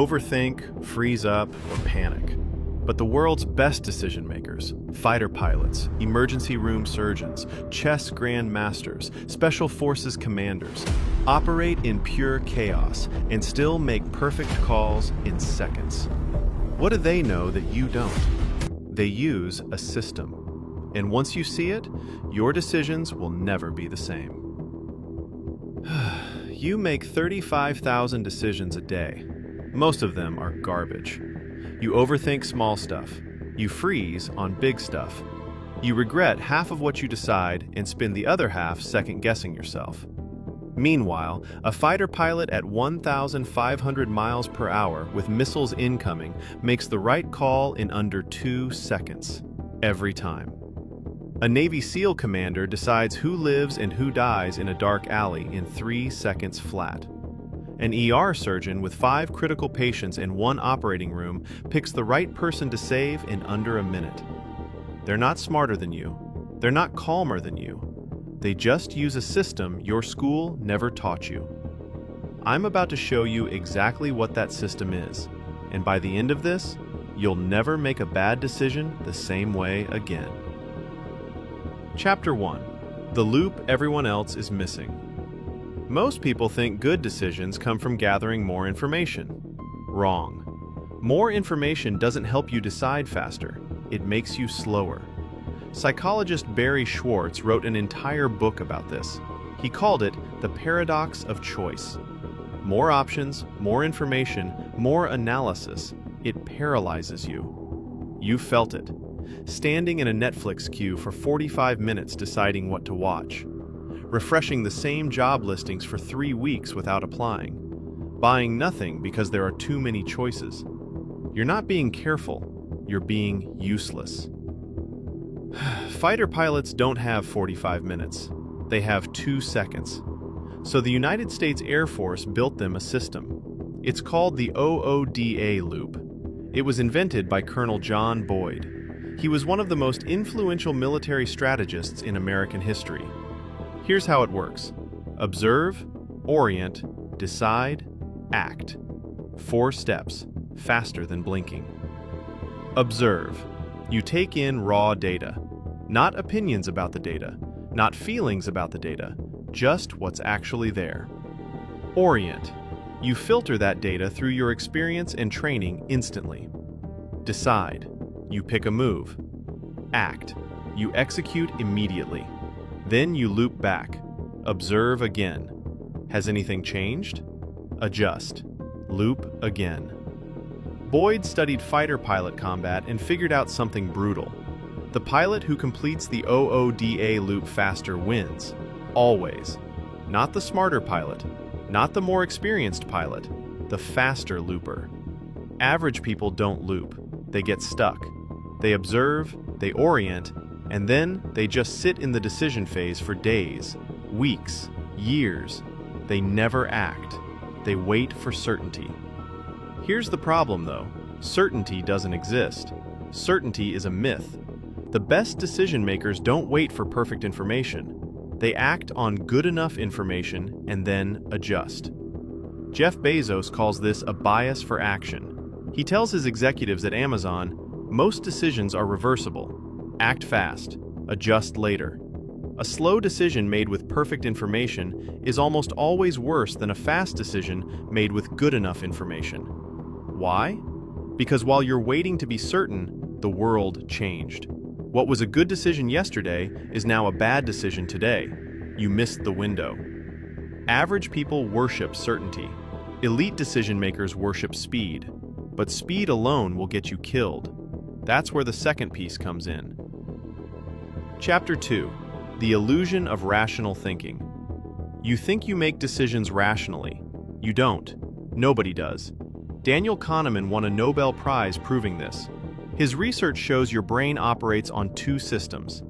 Overthink, freeze up, or panic. But the world's best decision makers, fighter pilots, emergency room surgeons, chess grandmasters, special forces commanders, operate in pure chaos and still make perfect calls in seconds. What do they know that you don't? They use a system. And once you see it, your decisions will never be the same. You make 35,000 decisions a day. Most of them are garbage. You overthink small stuff. You freeze on big stuff. You regret half of what you decide and spend the other half second-guessing yourself. Meanwhile, a fighter pilot at 1,500 miles per hour with missiles incoming makes the right call in under 2 seconds, every time. A Navy SEAL commander decides who lives and who dies in a dark alley in 3 seconds flat. An ER surgeon with 5 critical patients in one operating room picks the right person to save in under a minute. They're not smarter than you. They're not calmer than you. They just use a system your school never taught you. I'm about to show you exactly what that system is, and by the end of this, you'll never make a bad decision the same way again. Chapter 1. The loop everyone else is missing. Most people think good decisions come from gathering more information. Wrong. More information doesn't help you decide faster. It makes you slower. Psychologist Barry Schwartz wrote an entire book about this. He called it the paradox of choice. More options, more information, more analysis. It paralyzes you. You felt it. Standing in a Netflix queue for 45 minutes deciding what to watch. Refreshing the same job listings for 3 weeks without applying. Buying nothing because there are too many choices. You're not being careful, you're being useless. Fighter pilots don't have 45 minutes. They have 2 seconds. So the United States Air Force built them a system. It's called the OODA loop. It was invented by Colonel John Boyd. He was one of the most influential military strategists in American history. Here's how it works. Observe, orient, decide, act. 4 steps, faster than blinking. Observe. You take in raw data. Not opinions about the data, not feelings about the data, just what's actually there. Orient. You filter that data through your experience and training instantly. Decide. You pick a move. Act. You execute immediately. Then you loop back. Observe again. Has anything changed? Adjust. Loop again. Boyd studied fighter pilot combat and figured out something brutal. The pilot who completes the OODA loop faster wins. Always. Not the smarter pilot. Not the more experienced pilot. The faster looper. Average people don't loop. They get stuck. They observe, they orient, and then they just sit in the decision phase for days, weeks, years. They never act. They wait for certainty. Here's the problem, though. Certainty doesn't exist. Certainty is a myth. The best decision makers don't wait for perfect information. They act on good enough information and then adjust. Jeff Bezos calls this a bias for action. He tells his executives at Amazon, most decisions are reversible. Act fast, adjust later. A slow decision made with perfect information is almost always worse than a fast decision made with good enough information. Why? Because while you're waiting to be certain, the world changed. What was a good decision yesterday is now a bad decision today. You missed the window. Average people worship certainty. Elite decision makers worship speed. But speed alone will get you killed. That's where the second piece comes in. Chapter 2. The illusion of rational thinking. You think you make decisions rationally. You don't. Nobody does. Daniel Kahneman won a Nobel Prize proving this. His research shows your brain operates on 2 systems.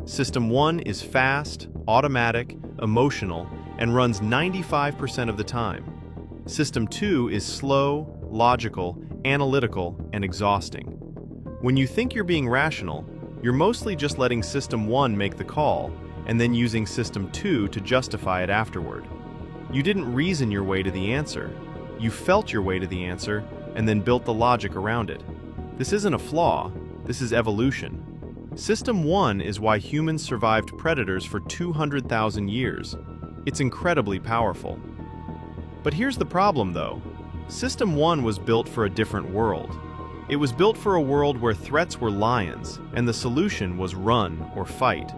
System 1 is fast, automatic, emotional, and runs 95% of the time. System 2 is slow, logical, analytical, and exhausting. When you think you're being rational, you're mostly just letting System 1 make the call, and then using System 2 to justify it afterward. You didn't reason your way to the answer. You felt your way to the answer, and then built the logic around it. This isn't a flaw, this is evolution. System 1 is why humans survived predators for 200,000 years. It's incredibly powerful. But here's the problem though. System 1 was built for a different world. It was built for a world where threats were lions, and the solution was run or fight.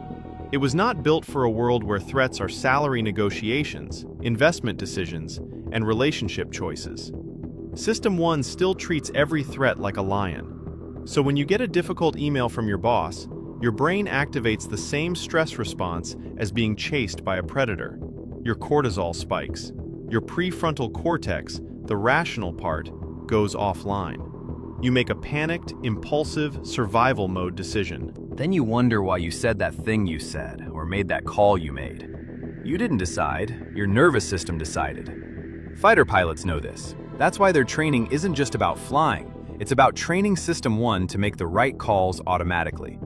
It was not built for a world where threats are salary negotiations, investment decisions, and relationship choices. System 1 still treats every threat like a lion. So when you get a difficult email from your boss, your brain activates the same stress response as being chased by a predator. Your cortisol spikes. Your prefrontal cortex, the rational part, goes offline. You make a panicked, impulsive, survival mode decision. Then you wonder why you said that thing you said, or made that call you made. You didn't decide, your nervous system decided. Fighter pilots know this. That's why their training isn't just about flying, it's about training System 1 to make the right calls automatically.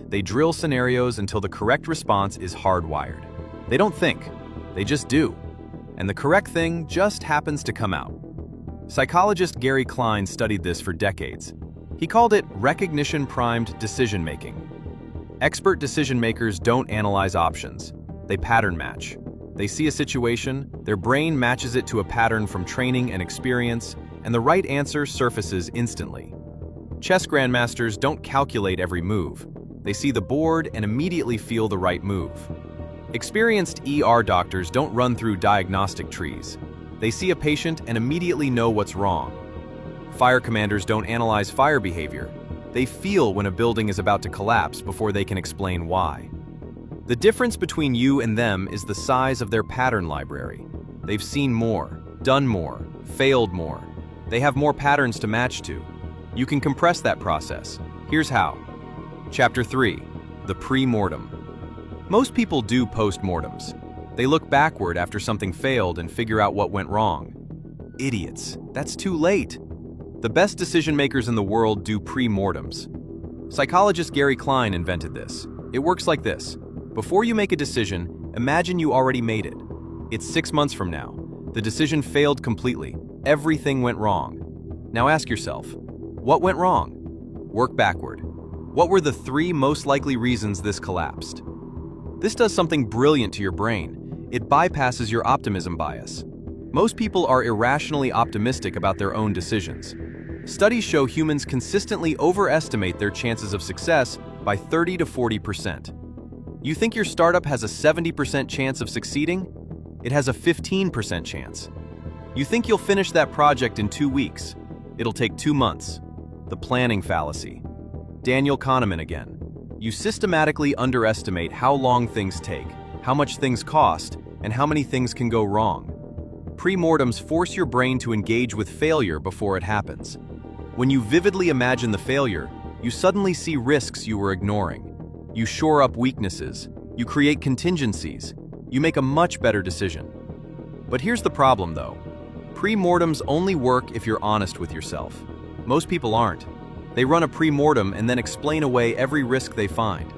They drill scenarios until the correct response is hardwired. They don't think, they just do. And the correct thing just happens to come out. Psychologist Gary Klein studied this for decades. He called it recognition-primed decision-making. Expert decision-makers don't analyze options. They pattern match. They see a situation, their brain matches it to a pattern from training and experience, and the right answer surfaces instantly. Chess grandmasters don't calculate every move. They see the board and immediately feel the right move. Experienced ER doctors don't run through diagnostic trees. They see a patient and immediately know what's wrong. Fire commanders don't analyze fire behavior. They feel when a building is about to collapse before they can explain why. The difference between you and them is the size of their pattern library. They've seen more, done more, failed more. They have more patterns to match to. You can compress that process. Here's how. Chapter 3, the pre-mortem. Most people do post-mortems. They look backward after something failed and figure out what went wrong. Idiots, that's too late. The best decision makers in the world do pre-mortems. Psychologist Gary Klein invented this. It works like this. Before you make a decision, imagine you already made it. It's 6 months from now. The decision failed completely. Everything went wrong. Now ask yourself, what went wrong? Work backward. What were the 3 most likely reasons this collapsed? This does something brilliant to your brain. It bypasses your optimism bias. Most people are irrationally optimistic about their own decisions. Studies show humans consistently overestimate their chances of success by 30 to 40%. You think your startup has a 70% chance of succeeding? It has a 15% chance. You think you'll finish that project in 2 weeks? It'll take 2 months. The planning fallacy. Daniel Kahneman again. You systematically underestimate how long things take, how much things cost, and how many things can go wrong. Pre-mortems force your brain to engage with failure before it happens. When you vividly imagine the failure, you suddenly see risks you were ignoring. You shore up weaknesses. You create contingencies. You make a much better decision. But here's the problem though. Pre-mortems only work if you're honest with yourself. Most people aren't. They run a pre-mortem and then explain away every risk they find.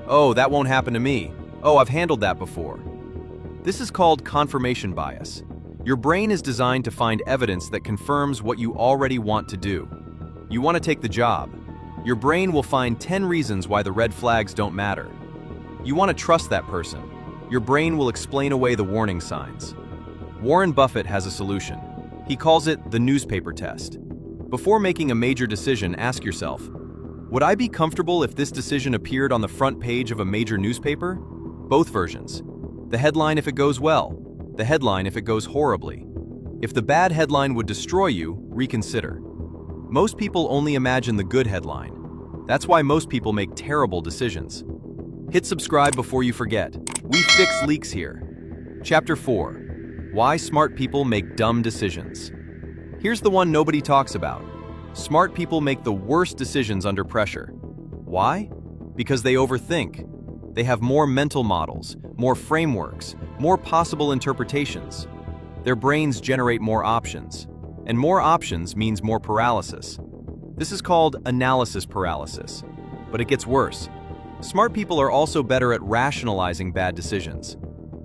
Oh, that won't happen to me. Oh, I've handled that before. This is called confirmation bias. Your brain is designed to find evidence that confirms what you already want to do. You want to take the job. Your brain will find 10 reasons why the red flags don't matter. You want to trust that person. Your brain will explain away the warning signs. Warren Buffett has a solution. He calls it the newspaper test. Before making a major decision, ask yourself, would I be comfortable if this decision appeared on the front page of a major newspaper? Both versions. The headline if it goes well, the headline if it goes horribly. If the bad headline would destroy you, reconsider. Most people only imagine the good headline. That's why most people make terrible decisions. Hit subscribe before you forget. We fix leaks here. Chapter 4. Why smart people make dumb decisions. Here's the one nobody talks about. Smart people make the worst decisions under pressure. Why? Because they overthink. They have more mental models, more frameworks, more possible interpretations. Their brains generate more options. And more options means more paralysis. This is called analysis paralysis. But it gets worse. Smart people are also better at rationalizing bad decisions.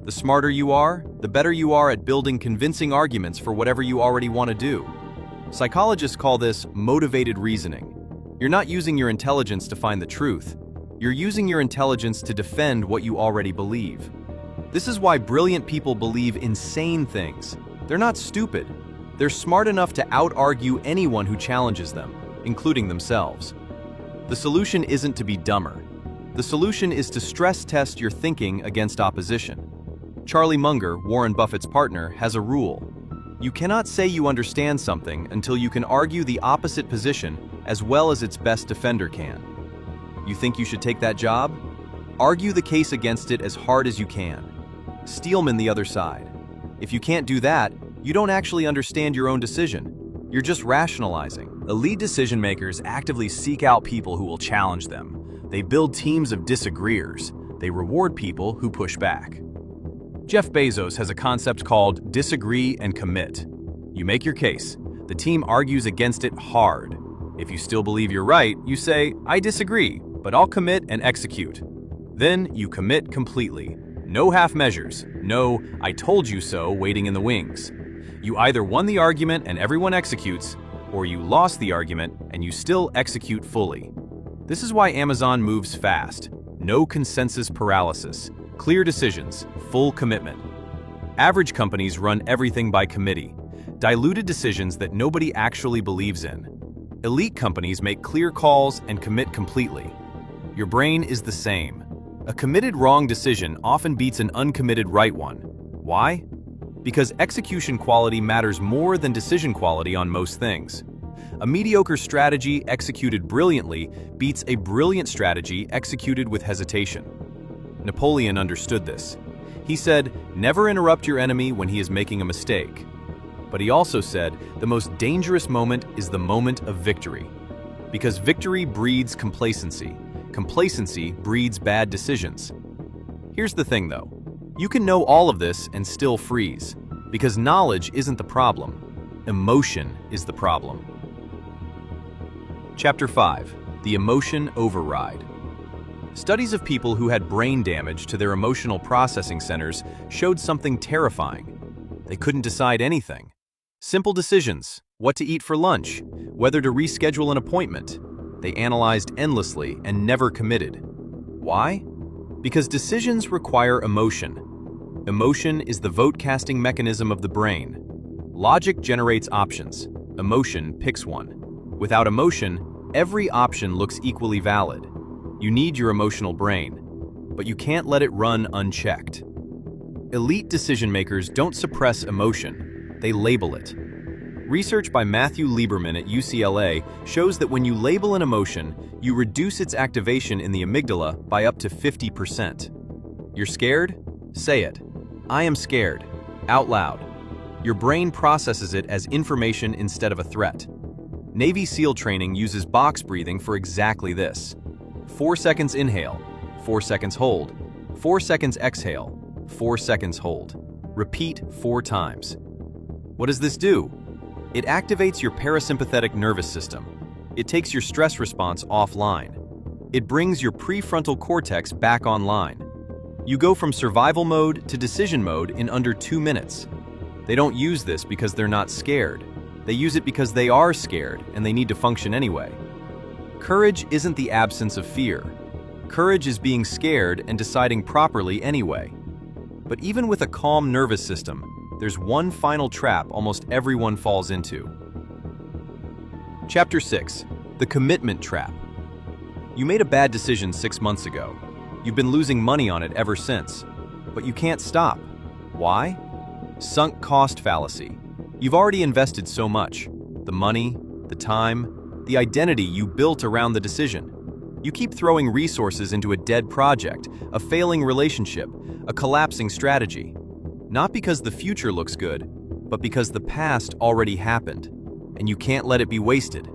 The smarter you are, the better you are at building convincing arguments for whatever you already want to do. Psychologists call this motivated reasoning. You're not using your intelligence to find the truth. You're using your intelligence to defend what you already believe. This is why brilliant people believe insane things. They're not stupid. They're smart enough to out-argue anyone who challenges them, including themselves. The solution isn't to be dumber. The solution is to stress test your thinking against opposition. Charlie Munger, Warren Buffett's partner, has a rule. You cannot say you understand something until you can argue the opposite position as well as its best defender can. You think you should take that job? Argue the case against it as hard as you can. Steelman the other side. If you can't do that, you don't actually understand your own decision. You're just rationalizing. Elite decision makers actively seek out people who will challenge them. They build teams of disagreeers. They reward people who push back. Jeff Bezos has a concept called disagree and commit. You make your case. The team argues against it hard. If you still believe you're right, you say, I disagree, but I'll commit and execute. Then you commit completely. No half measures. No, I told you so waiting in the wings. You either won the argument and everyone executes, or you lost the argument and you still execute fully. This is why Amazon moves fast. No consensus paralysis. Clear decisions, full commitment. Average companies run everything by committee. Diluted decisions that nobody actually believes in. Elite companies make clear calls and commit completely. Your brain is the same. A committed wrong decision often beats an uncommitted right one. Why? Because execution quality matters more than decision quality on most things. A mediocre strategy executed brilliantly beats a brilliant strategy executed with hesitation. Napoleon understood this. He said, never interrupt your enemy when he is making a mistake. But he also said, the most dangerous moment is the moment of victory. Because victory breeds complacency. Complacency breeds bad decisions. Here's the thing though. You can know all of this and still freeze. Because knowledge isn't the problem. Emotion is the problem. Chapter 5. The Emotion Override. Studies of people who had brain damage to their emotional processing centers showed something terrifying. They couldn't decide anything. Simple decisions, what to eat for lunch, whether to reschedule an appointment. They analyzed endlessly and never committed. Why? Because decisions require emotion. Emotion is the vote-casting mechanism of the brain. Logic generates options. Emotion picks one. Without emotion, every option looks equally valid. You need your emotional brain, but you can't let it run unchecked. Elite decision makers don't suppress emotion, they label it. Research by Matthew Lieberman at UCLA shows that when you label an emotion, you reduce its activation in the amygdala by up to 50%. You're scared? Say it. I am scared. Out loud. Your brain processes it as information instead of a threat. Navy SEAL training uses box breathing for exactly this. 4 seconds inhale, 4 seconds hold, 4 seconds exhale, 4 seconds hold. Repeat 4 times. What does this do? It activates your parasympathetic nervous system. It takes your stress response offline. It brings your prefrontal cortex back online. You go from survival mode to decision mode in under 2 minutes. They don't use this because they're not scared. They use it because they are scared and they need to function anyway. Courage isn't the absence of fear. Courage is being scared and deciding properly anyway. But even with a calm nervous system, there's one final trap almost everyone falls into. Chapter 6. The Commitment Trap. You made a bad decision 6 months ago. You've been losing money on it ever since. But you can't stop. Why? Sunk cost fallacy. You've already invested so much. The money, the time, the identity you built around the decision. You keep throwing resources into a dead project, a failing relationship, a collapsing strategy. Not because the future looks good, but because the past already happened, and you can't let it be wasted.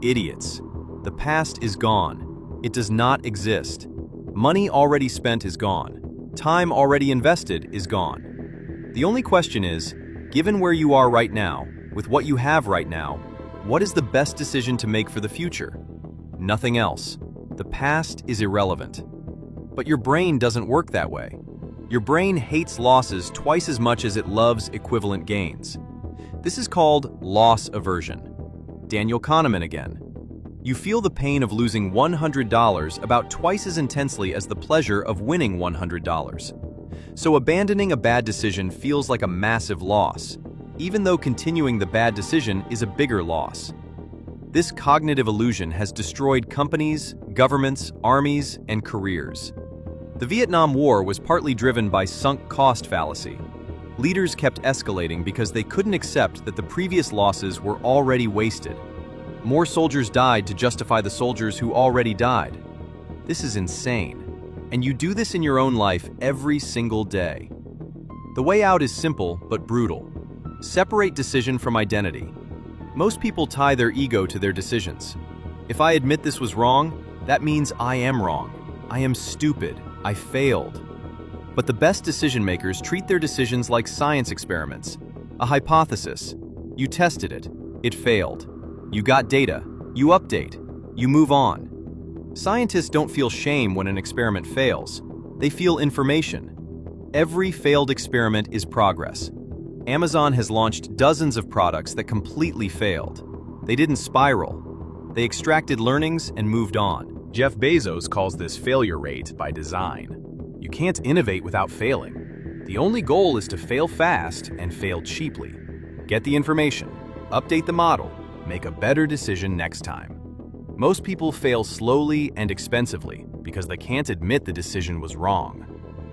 Idiots. The past is gone. It does not exist. Money already spent is gone. Time already invested is gone. The only question is, given where you are right now, with what you have right now, what is the best decision to make for the future? Nothing else. The past is irrelevant. But your brain doesn't work that way. Your brain hates losses twice as much as it loves equivalent gains. This is called loss aversion. Daniel Kahneman again. You feel the pain of losing $100 about twice as intensely as the pleasure of winning $100. So abandoning a bad decision feels like a massive loss, even though continuing the bad decision is a bigger loss. This cognitive illusion has destroyed companies, governments, armies, and careers. The Vietnam War was partly driven by sunk cost fallacy. Leaders kept escalating because they couldn't accept that the previous losses were already wasted. More soldiers died to justify the soldiers who already died. This is insane. And you do this in your own life every single day. The way out is simple but brutal. Separate decision from identity. Most people tie their ego to their decisions. If I admit this was wrong, that means I am wrong. I am stupid. I failed. But the best decision makers treat their decisions like science experiments. A hypothesis. You tested it. It failed. You got data. You update. You move on. Scientists don't feel shame when an experiment fails. They feel information. Every failed experiment is progress. Amazon has launched dozens of products that completely failed. They didn't spiral. They extracted learnings and moved on. Jeff Bezos calls this failure rate by design. You can't innovate without failing. The only goal is to fail fast and fail cheaply. Get the information, update the model, make a better decision next time. Most people fail slowly and expensively because they can't admit the decision was wrong.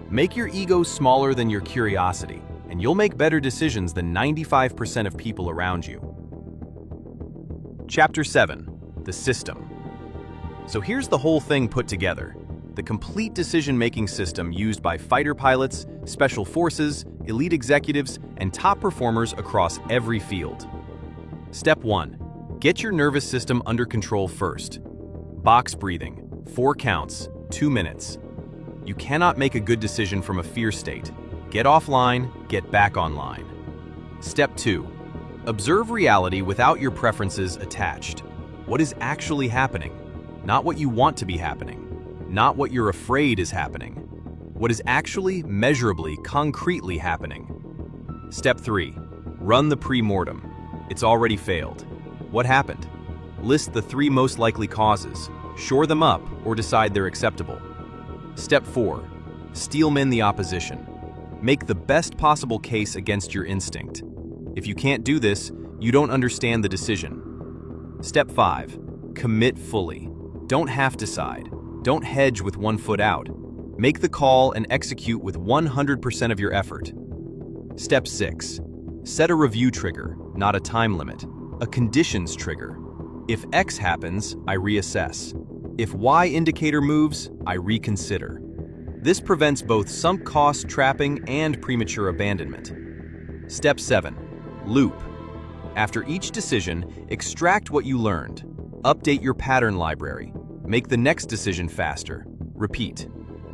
Make your ego smaller than your curiosity, and you'll make better decisions than 95% of people around you. Chapter 7. The System. So here's the whole thing put together. The complete decision-making system used by fighter pilots, special forces, elite executives, and top performers across every field. Step 1. Get your nervous system under control first. Box breathing, 4 counts, 2 minutes. You cannot make a good decision from a fear state. Get offline, get back online. Step 2. Observe reality without your preferences attached. What is actually happening? Not what you want to be happening. Not what you're afraid is happening. What is actually, measurably, concretely happening. Step 3. Run the pre-mortem. It's already failed. What happened? List the 3 most likely causes, shore them up, or decide they're acceptable. Step 4. Steelman the opposition. Make the best possible case against your instinct. If you can't do this, you don't understand the decision. Step 5. Commit fully. Don't half decide. Don't hedge with 1 foot out. Make the call and execute with 100% of your effort. Step 6. Set a review trigger, not a time limit. A conditions trigger. If X happens, I reassess. If Y indicator moves, I reconsider. This prevents both sunk cost trapping and premature abandonment. Step 7. Loop. After each decision, extract what you learned. Update your pattern library. Make the next decision faster. Repeat.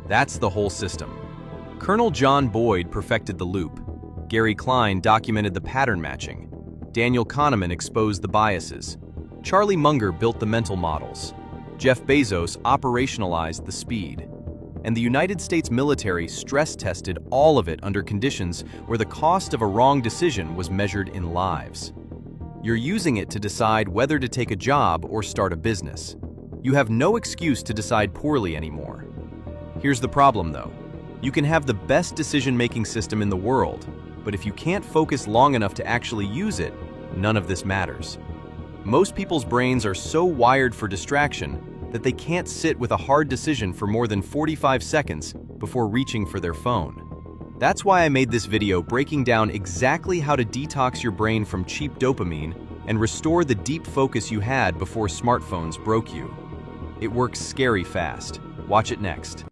That's the whole system. Colonel John Boyd perfected the loop. Gary Klein documented the pattern matching. Daniel Kahneman exposed the biases. Charlie Munger built the mental models. Jeff Bezos operationalized the speed. And the United States military stress-tested all of it under conditions where the cost of a wrong decision was measured in lives. You're using it to decide whether to take a job or start a business. You have no excuse to decide poorly anymore. Here's the problem, though. You can have the best decision-making system in the world, but if you can't focus long enough to actually use it, none of this matters. Most people's brains are so wired for distraction that they can't sit with a hard decision for more than 45 seconds before reaching for their phone. That's why I made this video breaking down exactly how to detox your brain from cheap dopamine and restore the deep focus you had before smartphones broke you. It works scary fast. Watch it next.